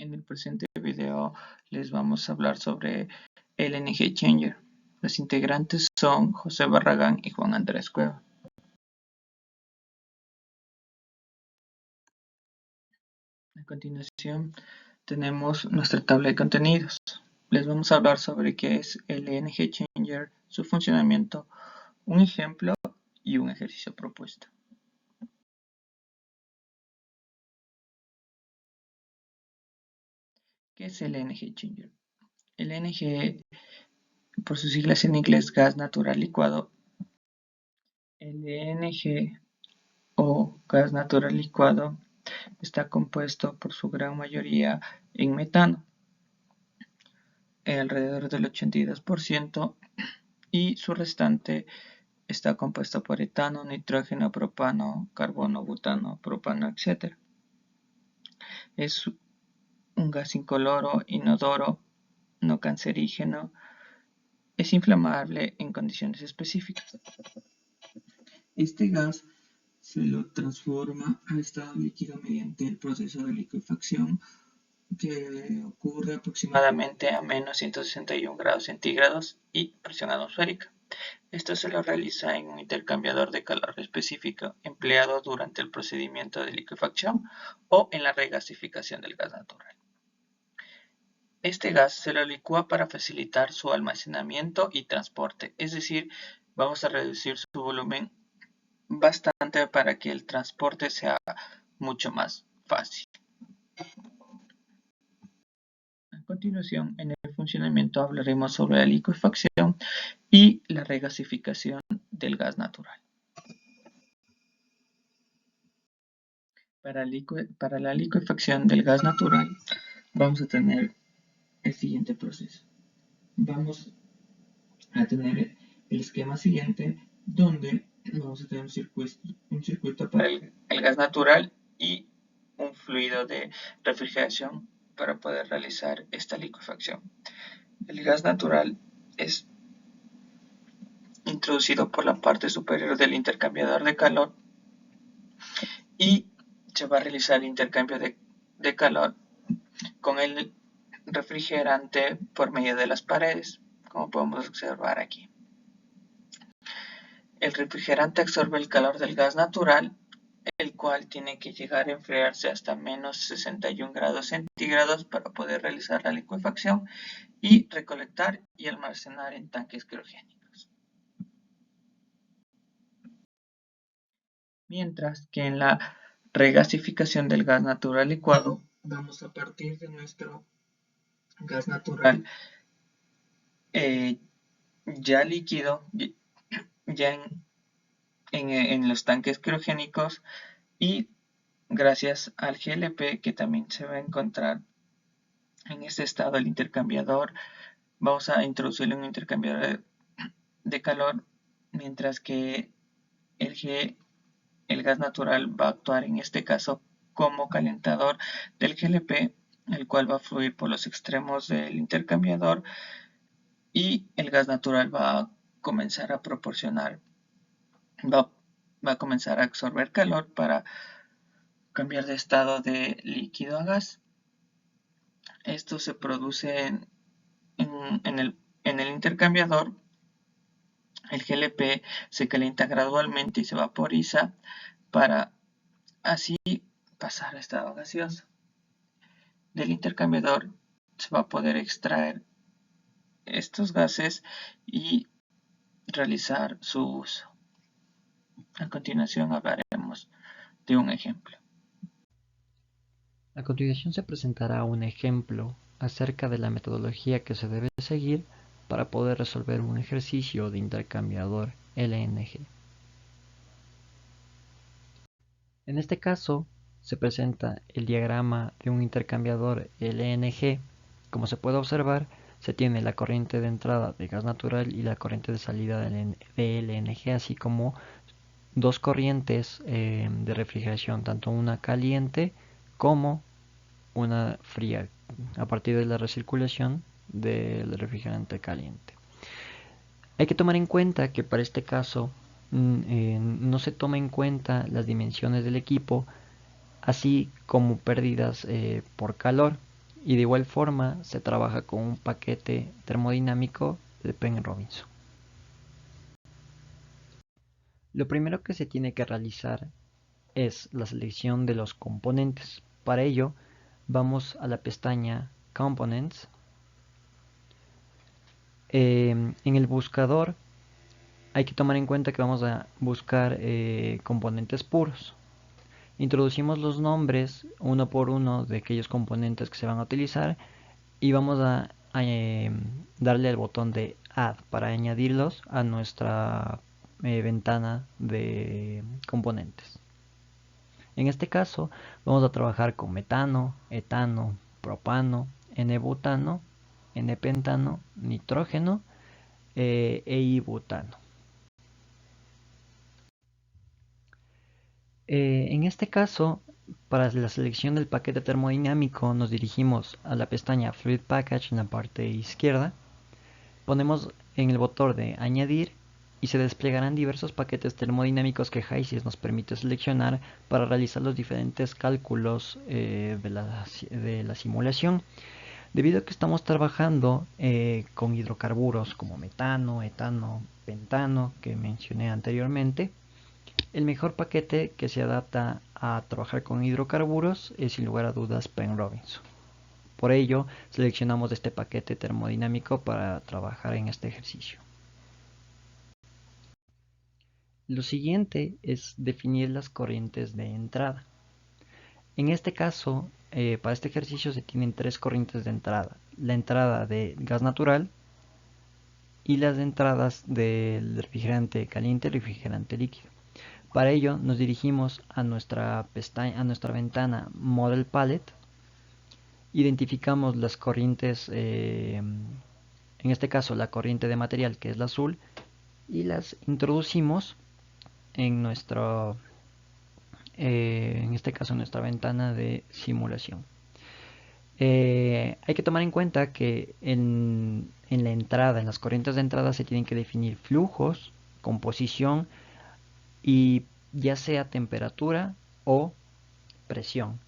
En el presente video les vamos a hablar sobre el LNG Changer. Los integrantes son José Barragán y Juan Andrés Cueva. A continuación tenemos nuestra tabla de contenidos. Les vamos a hablar sobre qué es el LNG Changer, su funcionamiento, un ejemplo y un ejercicio propuesto. ¿Qué es el LNG Changer? El LNG, por sus siglas en inglés, gas natural licuado. El LNG o gas natural licuado está compuesto por su gran mayoría en metano, alrededor del 82%, y su restante está compuesto por etano, nitrógeno, propano, carbono, butano, propano, etc. Es un gas incoloro, inodoro, no cancerígeno, es inflamable en condiciones específicas. Este gas se lo transforma a estado líquido mediante el proceso de liquefacción que ocurre aproximadamente a menos 161 grados centígrados y presión atmosférica. Esto se lo realiza en un intercambiador de calor específico empleado durante el procedimiento de liquefacción o en la regasificación del gas natural. Este gas se lo licúa para facilitar su almacenamiento y transporte, es decir, vamos a reducir su volumen bastante para que el transporte sea mucho más fácil. A continuación, en el funcionamiento hablaremos sobre la liquefacción y la regasificación del gas natural. Para la liquefacción del gas natural vamos a tener el siguiente proceso. Vamos a tener el esquema siguiente donde vamos a tener un circuito para el gas natural y un fluido de refrigeración para poder realizar esta liquefacción. El gas natural es introducido por la parte superior del intercambiador de calor y se va a realizar el intercambio de calor con el refrigerante por medio de las paredes, como podemos observar aquí. El refrigerante absorbe el calor del gas natural, el cual tiene que llegar a enfriarse hasta menos 61 grados centígrados para poder realizar la liquefacción y recolectar y almacenar en tanques criogénicos. Mientras que en la regasificación del gas natural licuado, vamos a partir de nuestro gas natural ya líquido, ya en los tanques criogénicos, y gracias al GLP que también se va a encontrar en este estado el intercambiador, vamos a introducirle un intercambiador de calor, mientras que el gas natural va a actuar en este caso como calentador del GLP, el cual va a fluir por los extremos del intercambiador y el gas natural va a comenzar a proporcionar, va a comenzar a absorber calor para cambiar de estado de líquido a gas. Esto se produce en el intercambiador. El GLP se calienta gradualmente y se vaporiza para así pasar a estado gaseoso. Del intercambiador se va a poder extraer estos gases y realizar su uso. A continuación hablaremos de un ejemplo. A continuación se presentará un ejemplo acerca de la metodología que se debe seguir para poder resolver un ejercicio de intercambiador LNG. En este caso se presenta el diagrama de un intercambiador LNG. Como se puede observar, se tiene la corriente de entrada de gas natural y la corriente de salida de LNG, así como dos corrientes de refrigeración, tanto una caliente como una fría, a partir de la recirculación del refrigerante caliente. Hay que tomar en cuenta que para este caso no se toma en cuenta las dimensiones del equipo, así como pérdidas por calor. y de igual forma se trabaja con un paquete termodinámico de Penn-Robinson. Lo primero que se tiene que realizar es la selección de los componentes. Para ello vamos a la pestaña Components. En el buscador hay que tomar en cuenta que vamos a buscar componentes puros. Introducimos los nombres uno por uno de aquellos componentes que se van a utilizar y vamos a darle al botón de Add para añadirlos a nuestra ventana de componentes. En este caso vamos a trabajar con metano, etano, propano, N-butano, N-pentano, nitrógeno e I-butano. En este caso, para la selección del paquete termodinámico nos dirigimos a la pestaña Fluid Package en la parte izquierda, ponemos en el botón de añadir y se desplegarán diversos paquetes termodinámicos que HYSYS nos permite seleccionar para realizar los diferentes cálculos de la simulación. Debido a que estamos trabajando con hidrocarburos como metano, etano, pentano que mencioné anteriormente, el mejor paquete que se adapta a trabajar con hidrocarburos es sin lugar a dudas Penn-Robinson. Por ello, seleccionamos este paquete termodinámico para trabajar en este ejercicio. Lo siguiente es definir las corrientes de entrada. En este caso, para este ejercicio se tienen tres corrientes de entrada. La entrada de gas natural y las entradas del refrigerante caliente y refrigerante líquido. Para ello nos dirigimos a nuestra ventana Model Palette, identificamos las corrientes, en este caso la corriente de material que es la azul, y las introducimos en en este caso nuestra ventana de simulación. Hay que tomar en cuenta que en la entrada, en las corrientes de entrada se tienen que definir flujos, composición y ya sea temperatura o presión.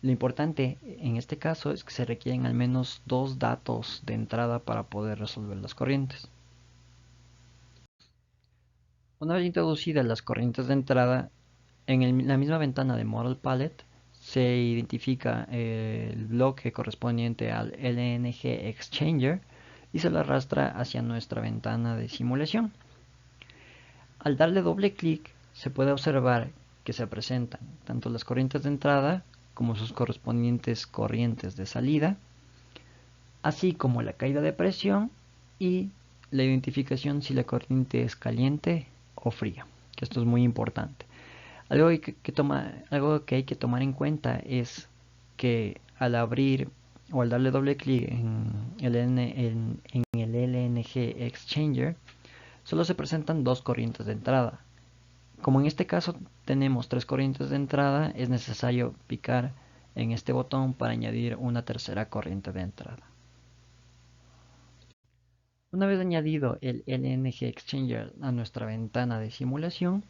Lo importante en este caso es que se requieren al menos dos datos de entrada para poder resolver las corrientes. Una vez introducidas las corrientes de entrada, en la misma ventana de Model Palette se identifica el bloque correspondiente al LNG Exchanger y se lo arrastra hacia nuestra ventana de simulación. Al darle doble clic se puede observar que se presentan tanto las corrientes de entrada como sus correspondientes corrientes de salida, así como la caída de presión y la identificación si la corriente es caliente o fría, que esto es muy importante. Algo que hay que tomar en cuenta es que al abrir o al darle doble clic en el LNG Exchanger, solo se presentan dos corrientes de entrada. Como en este caso tenemos tres corrientes de entrada, es necesario picar en este botón para añadir una tercera corriente de entrada. Una vez añadido el LNG Exchanger a nuestra ventana de simulación,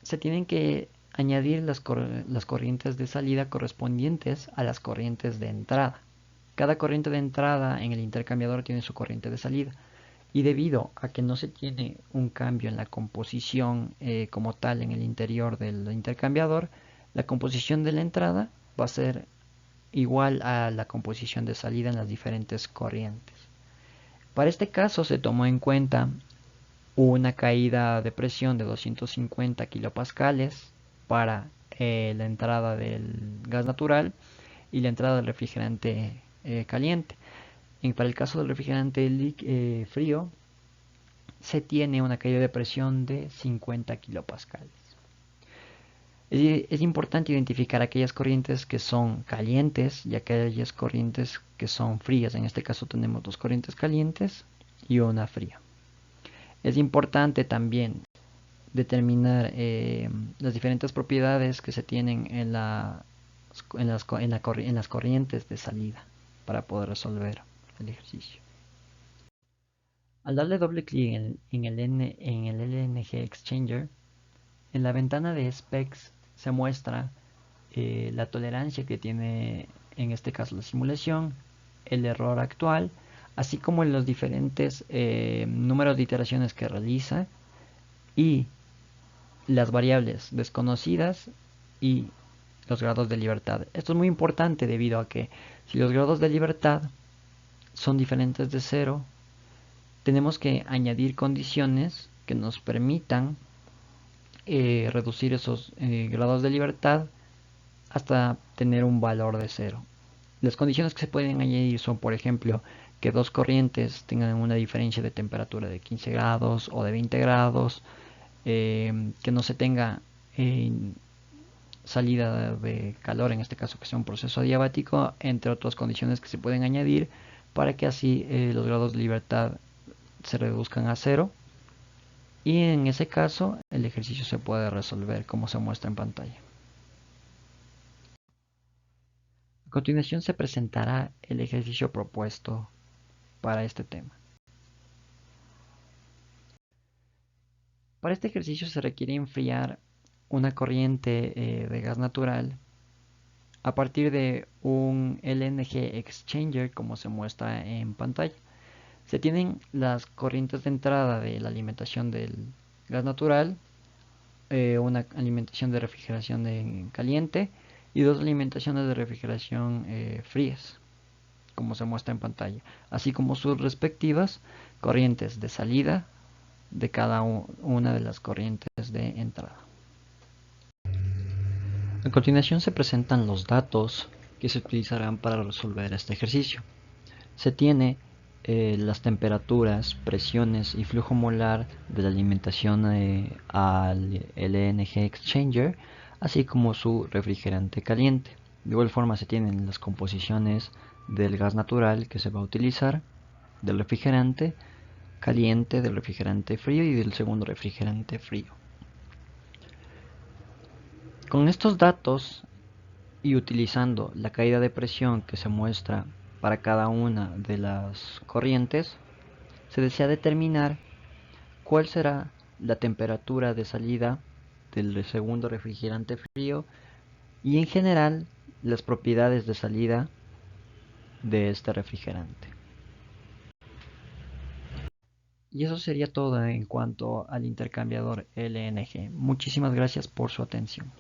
se tienen que añadir las corrientes de salida correspondientes a las corrientes de entrada. Cada corriente de entrada en el intercambiador tiene su corriente de salida. Y debido a que no se tiene un cambio en la composición como tal en el interior del intercambiador, la composición de la entrada va a ser igual a la composición de salida en las diferentes corrientes. Para este caso se tomó en cuenta una caída de presión de 250 kilopascales para la entrada del gas natural y la entrada del refrigerante caliente. Para el caso del refrigerante frío se tiene una caída de presión de 50 kilopascales. Es importante identificar aquellas corrientes que son calientes y aquellas corrientes que son frías. En este caso tenemos dos corrientes calientes y una fría. Es importante también determinar las diferentes propiedades que se tienen en las corrientes de salida para poder resolver el ejercicio. Al darle doble clic en el LNG Exchanger, en la ventana de Specs se muestra la tolerancia que tiene en este caso la simulación, el error actual, así como los diferentes números de iteraciones que realiza y las variables desconocidas y los grados de libertad. Esto es muy importante debido a que si los grados de libertad son diferentes de cero, tenemos que añadir condiciones que nos permitan reducir esos grados de libertad hasta tener un valor de cero. Las condiciones que se pueden añadir son, por ejemplo, que dos corrientes tengan una diferencia de temperatura de 15 grados o de 20 grados, que no se tenga salida de calor, en este caso que sea un proceso adiabático, entre otras condiciones que se pueden añadir para que así los grados de libertad se reduzcan a cero, y en ese caso el ejercicio se puede resolver como se muestra en pantalla. A continuación se presentará el ejercicio propuesto para este tema. Para este ejercicio se requiere enfriar una corriente de gas natural a partir de un LNG exchanger como se muestra en pantalla. Se tienen las corrientes de entrada de la alimentación del gas natural, una alimentación de refrigeración caliente y dos alimentaciones de refrigeración frías, como se muestra en pantalla, así como sus respectivas corrientes de salida de cada una de las corrientes de entrada. A continuación se presentan los datos que se utilizarán para resolver este ejercicio. Se tiene las temperaturas, presiones y flujo molar de la alimentación al LNG exchanger, así como su refrigerante caliente. De igual forma se tienen las composiciones del gas natural que se va a utilizar, del refrigerante caliente, del refrigerante frío y del segundo refrigerante frío. Con estos datos y utilizando la caída de presión que se muestra para cada una de las corrientes, se desea determinar cuál será la temperatura de salida del segundo refrigerante frío y en general las propiedades de salida de este refrigerante. Y eso sería todo en cuanto al intercambiador LNG. Muchísimas gracias por su atención.